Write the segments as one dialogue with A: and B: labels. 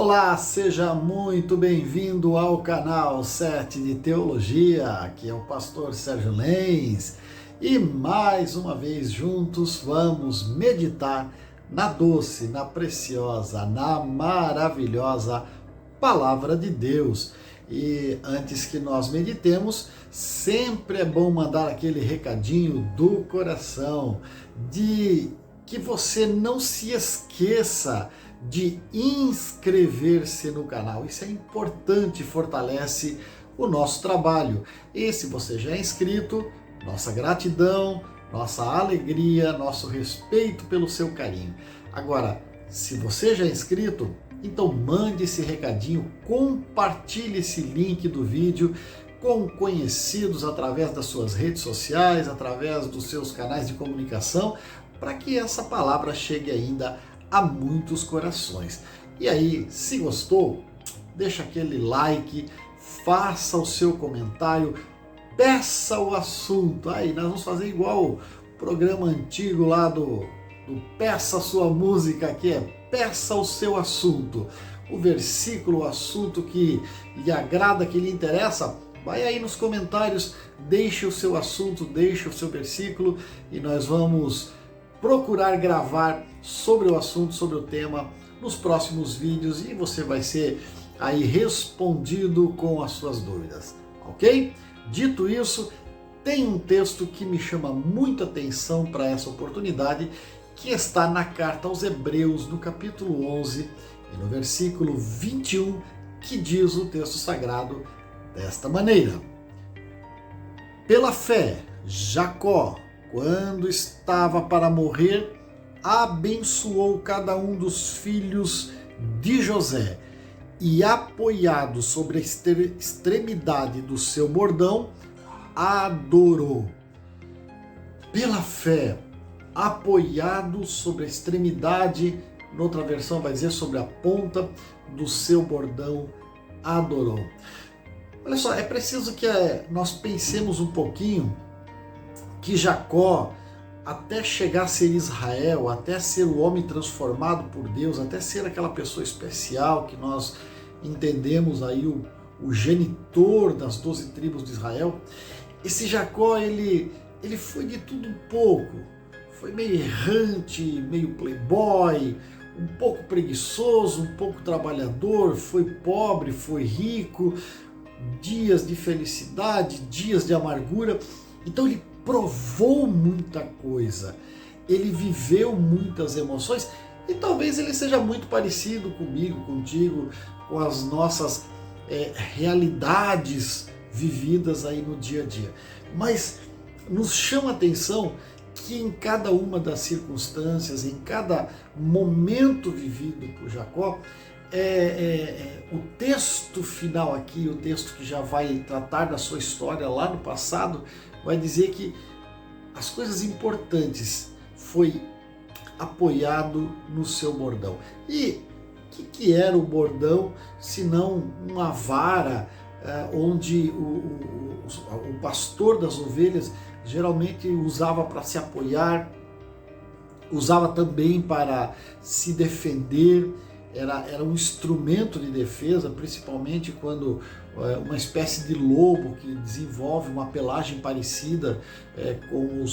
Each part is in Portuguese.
A: Olá, seja muito bem-vindo ao canal 7 de Teologia. Aqui é o pastor Sérgio Lenz e mais uma vez juntos vamos meditar na doce, na preciosa, na maravilhosa Palavra de Deus. E antes que nós meditemos, sempre é bom mandar aquele recadinho do coração de que você não se esqueça de inscrever-se no canal. Isso é importante, fortalece o nosso trabalho. E se você já é inscrito, nossa gratidão, nossa alegria, nosso respeito pelo seu carinho. Agora, se você já é inscrito, então mande esse recadinho, compartilhe esse link do vídeo com conhecidos através das suas redes sociais, através dos seus canais de comunicação, para que essa palavra chegue ainda a muitos corações. E aí, se gostou, deixa aquele like, faça o seu comentário, peça o assunto. Aí nós vamos fazer igual o programa antigo lá do Peça a Sua Música, que é peça o seu assunto. O versículo, o assunto que lhe agrada, que lhe interessa, vai aí nos comentários, deixe o seu assunto, deixe o seu versículo e nós vamos procurar gravar sobre o assunto, sobre o tema, nos próximos vídeos e você vai ser aí respondido com as suas dúvidas, ok? Dito isso, tem um texto que me chama muita atenção para essa oportunidade, que está na carta aos Hebreus, no capítulo 11, e no versículo 21, que diz o texto sagrado desta maneira: Pela fé, Jacó, quando estava para morrer, abençoou cada um dos filhos de José e, apoiado sobre a extremidade do seu bordão, adorou. Pela fé, apoiado sobre a extremidade, noutra versão vai dizer sobre a ponta do seu bordão, adorou. Olha só, é preciso que nós pensemos um pouquinho que Jacó, até chegar a ser Israel, até ser o homem transformado por Deus, até ser aquela pessoa especial que nós entendemos aí o genitor das 12 tribos de Israel, esse Jacó, ele foi de tudo um pouco, foi meio errante, meio playboy, um pouco preguiçoso, um pouco trabalhador, foi pobre, foi rico, dias de felicidade, dias de amargura. Então ele provou muita coisa, ele viveu muitas emoções e talvez ele seja muito parecido comigo, contigo, com as nossas realidades vividas aí no dia a dia. Mas nos chama a atenção que em cada uma das circunstâncias, em cada momento vivido por Jacó, o texto final aqui, o texto que já vai tratar da sua história lá no passado, vai dizer que as coisas importantes foi apoiado no seu bordão. E o que era o bordão, senão uma vara onde o pastor das ovelhas geralmente usava para se apoiar, usava também para se defender. Era um instrumento de defesa, principalmente quando uma espécie de lobo que desenvolve uma pelagem parecida com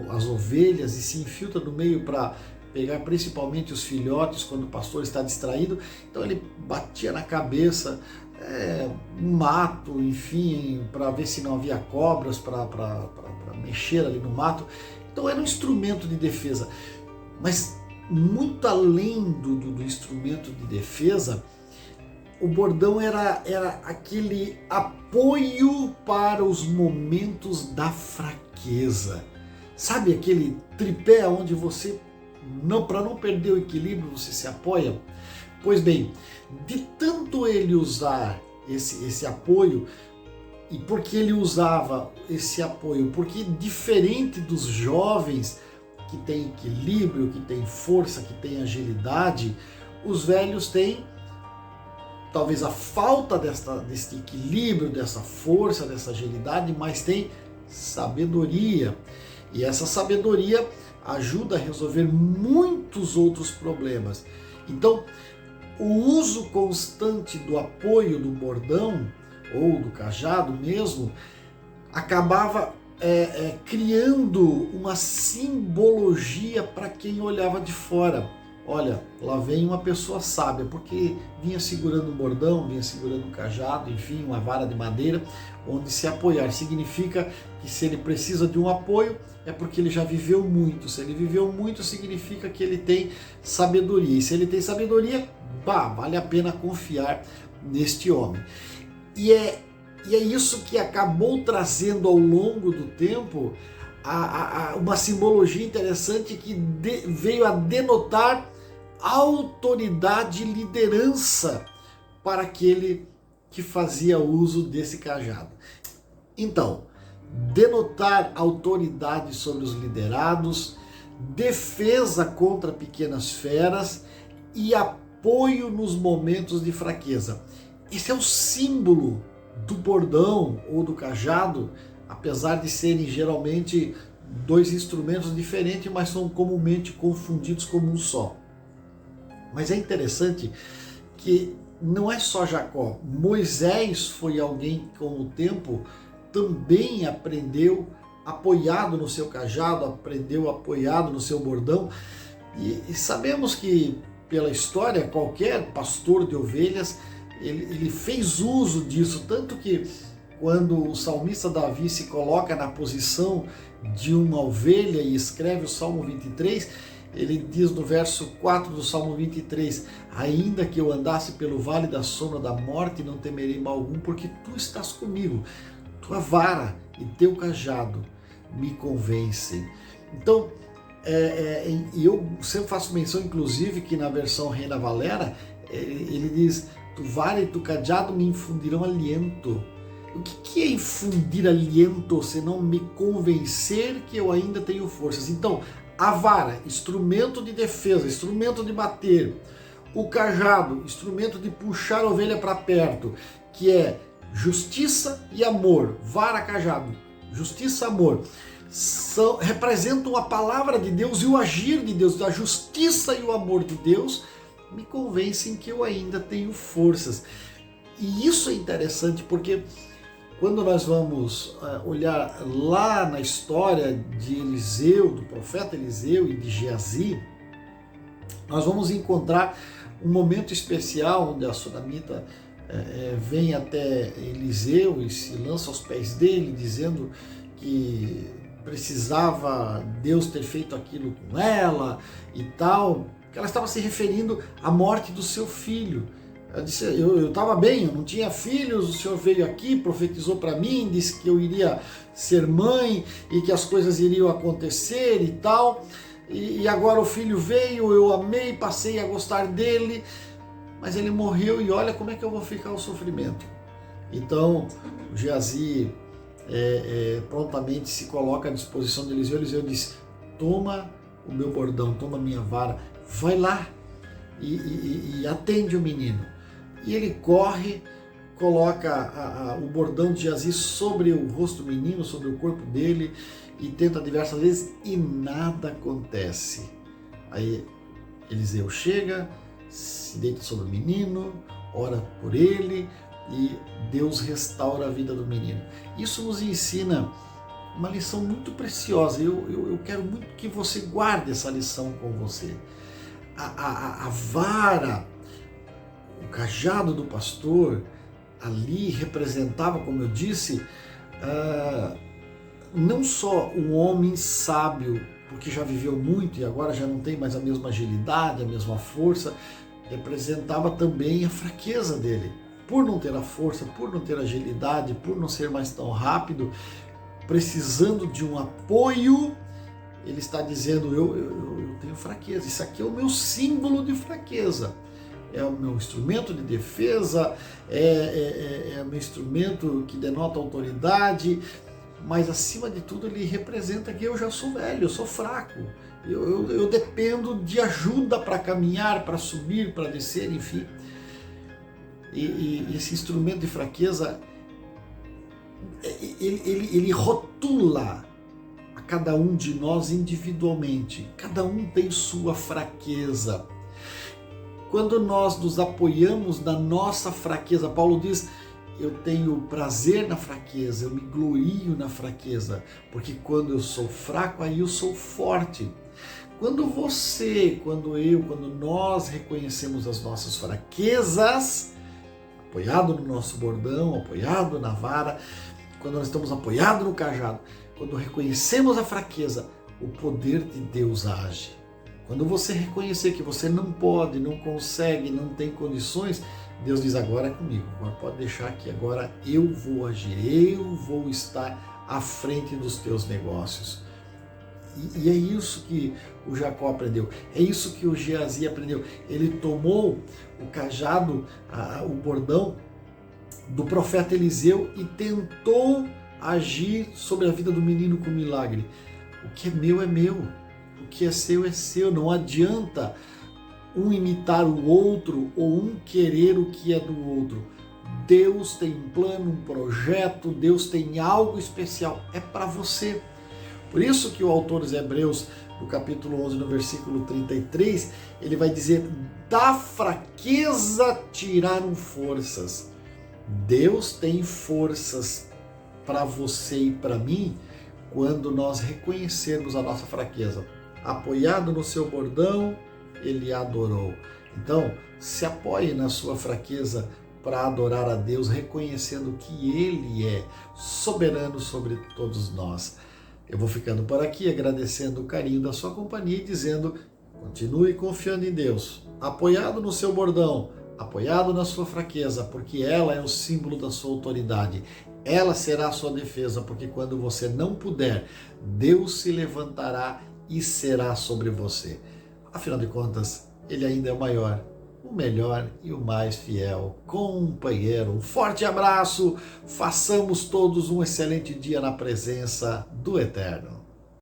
A: as ovelhas e se infiltra no meio para pegar principalmente os filhotes quando o pastor está distraído. Então ele batia na cabeça, no mato, enfim, para ver se não havia cobras, para mexer ali no mato. Então era um instrumento de defesa. Mas muito além do instrumento de defesa, o bordão era aquele apoio para os momentos da fraqueza. Sabe aquele tripé onde você, para não perder o equilíbrio, você se apoia? Pois bem, de tanto ele usar esse apoio, e por que ele usava esse apoio? Porque diferente dos jovens que tem equilíbrio, que tem força, que tem agilidade, os velhos têm talvez a falta desse equilíbrio, dessa força, dessa agilidade, mas tem sabedoria. E essa sabedoria ajuda a resolver muitos outros problemas. Então, o uso constante do apoio do bordão, ou do cajado mesmo, acabava criando uma simbologia para quem olhava de fora. Olha, lá vem uma pessoa sábia, porque vinha segurando um bordão, vinha segurando um cajado, enfim, uma vara de madeira, onde se apoiar. Significa que se ele precisa de um apoio, é porque ele já viveu muito. Se ele viveu muito, significa que ele tem sabedoria. E se ele tem sabedoria, vale a pena confiar neste homem. E é isso que acabou trazendo ao longo do tempo uma simbologia interessante que veio a denotar autoridade e liderança para aquele que fazia uso desse cajado. Então, denotar autoridade sobre os liderados, defesa contra pequenas feras e apoio nos momentos de fraqueza. Esse é o símbolo do bordão ou do cajado, apesar de serem geralmente dois instrumentos diferentes, mas são comumente confundidos como um só. Mas é interessante que não é só Jacó. Moisés foi alguém que, com o tempo, também aprendeu apoiado no seu cajado, aprendeu apoiado no seu bordão. E sabemos que, pela história, qualquer pastor de ovelhas, ele fez uso disso, tanto que quando o salmista Davi se coloca na posição de uma ovelha e escreve o Salmo 23, ele diz no verso 4 do Salmo 23, ainda que eu andasse pelo vale da sombra da morte, não temerei mal algum, porque tu estás comigo, tua vara e teu cajado me convencem. Então, e eu sempre faço menção, inclusive, que na versão Reina Valera, ele diz, tu vara e tu cajado me infundirão aliento. O que é infundir aliento, senão me convencer que eu ainda tenho forças? Então, a vara, instrumento de defesa, instrumento de bater. O cajado, instrumento de puxar a ovelha para perto, que é justiça e amor. Vara, cajado, justiça, amor. Representam a palavra de Deus e o agir de Deus. A justiça e o amor de Deus me convencem que eu ainda tenho forças. E isso é interessante porque quando nós vamos olhar lá na história de Eliseu, do profeta Eliseu e de Geazi, nós vamos encontrar um momento especial onde a sunamita vem até Eliseu e se lança aos pés dele, dizendo que precisava Deus ter feito aquilo com ela e tal, que ela estava se referindo à morte do seu filho. Ela disse, eu estava bem, eu não tinha filhos, o Senhor veio aqui, profetizou para mim, disse que eu iria ser mãe e que as coisas iriam acontecer e tal, e agora o filho veio, eu amei, passei a gostar dele, mas ele morreu e olha como é que eu vou ficar o sofrimento. Então, o Geazi prontamente se coloca à disposição de Eliseu. Eliseu diz, toma o meu bordão, toma a minha vara, vai lá e atende o menino. E ele corre, coloca o bordão de Geazi sobre o rosto do menino, sobre o corpo dele, e tenta diversas vezes e nada acontece. Aí Eliseu chega, se deita sobre o menino, ora por ele e Deus restaura a vida do menino. Isso nos ensina uma lição muito preciosa. Eu quero muito que você guarde essa lição com você. A vara, o cajado do pastor ali representava, como eu disse, não só um homem sábio, porque já viveu muito e agora já não tem mais a mesma agilidade, a mesma força, representava também a fraqueza dele. Por não ter a força, por não ter a agilidade, por não ser mais tão rápido, precisando de um apoio, ele está dizendo, eu tenho fraqueza, isso aqui é o meu símbolo de fraqueza. É o meu instrumento de defesa, é o meu instrumento que denota autoridade, mas acima de tudo ele representa que eu já sou velho, eu sou fraco, eu dependo de ajuda para caminhar, para subir, para descer, enfim. E esse instrumento de fraqueza, ele rotula a cada um de nós individualmente, cada um tem sua fraqueza. quando nós nos apoiamos na nossa fraqueza. Paulo diz: eu tenho prazer na fraqueza, eu me glorio na fraqueza, porque quando eu sou fraco, aí eu sou forte. Quando nós reconhecemos as nossas fraquezas, apoiado no nosso bordão, apoiado na vara, quando nós estamos apoiados no cajado, quando reconhecemos a fraqueza, o poder de Deus age. Quando você reconhecer que você não pode, não consegue, não tem condições, Deus diz: agora é comigo, agora pode deixar que agora eu vou agir, eu vou estar à frente dos teus negócios. E é isso que o Jacó aprendeu, é isso que o Geazi aprendeu. Ele tomou o cajado, o bordão do profeta Eliseu e tentou agir sobre a vida do menino com milagre. O que é meu é meu, o que é seu é seu. Não adianta um imitar o outro ou um querer o que é do outro. Deus tem um plano, um projeto, Deus tem algo especial, é para você. Por isso que o autor dos Hebreus, no capítulo 11, no versículo 33, ele vai dizer: da fraqueza tiraram forças. Deus tem forças para você e para mim quando nós reconhecermos a nossa fraqueza. Apoiado no seu bordão, ele adorou. Então, se apoie na sua fraqueza para adorar a Deus, reconhecendo que Ele é soberano sobre todos nós. Eu vou ficando por aqui, agradecendo o carinho da sua companhia e dizendo: continue confiando em Deus, apoiado no seu bordão, apoiado na sua fraqueza, porque ela é o símbolo da sua autoridade. Ela será a sua defesa, porque quando você não puder, Deus se levantará e será sobre você. Afinal de contas, Ele ainda é o maior, o melhor e o mais fiel companheiro. Um forte abraço, façamos todos um excelente dia na presença do Eterno.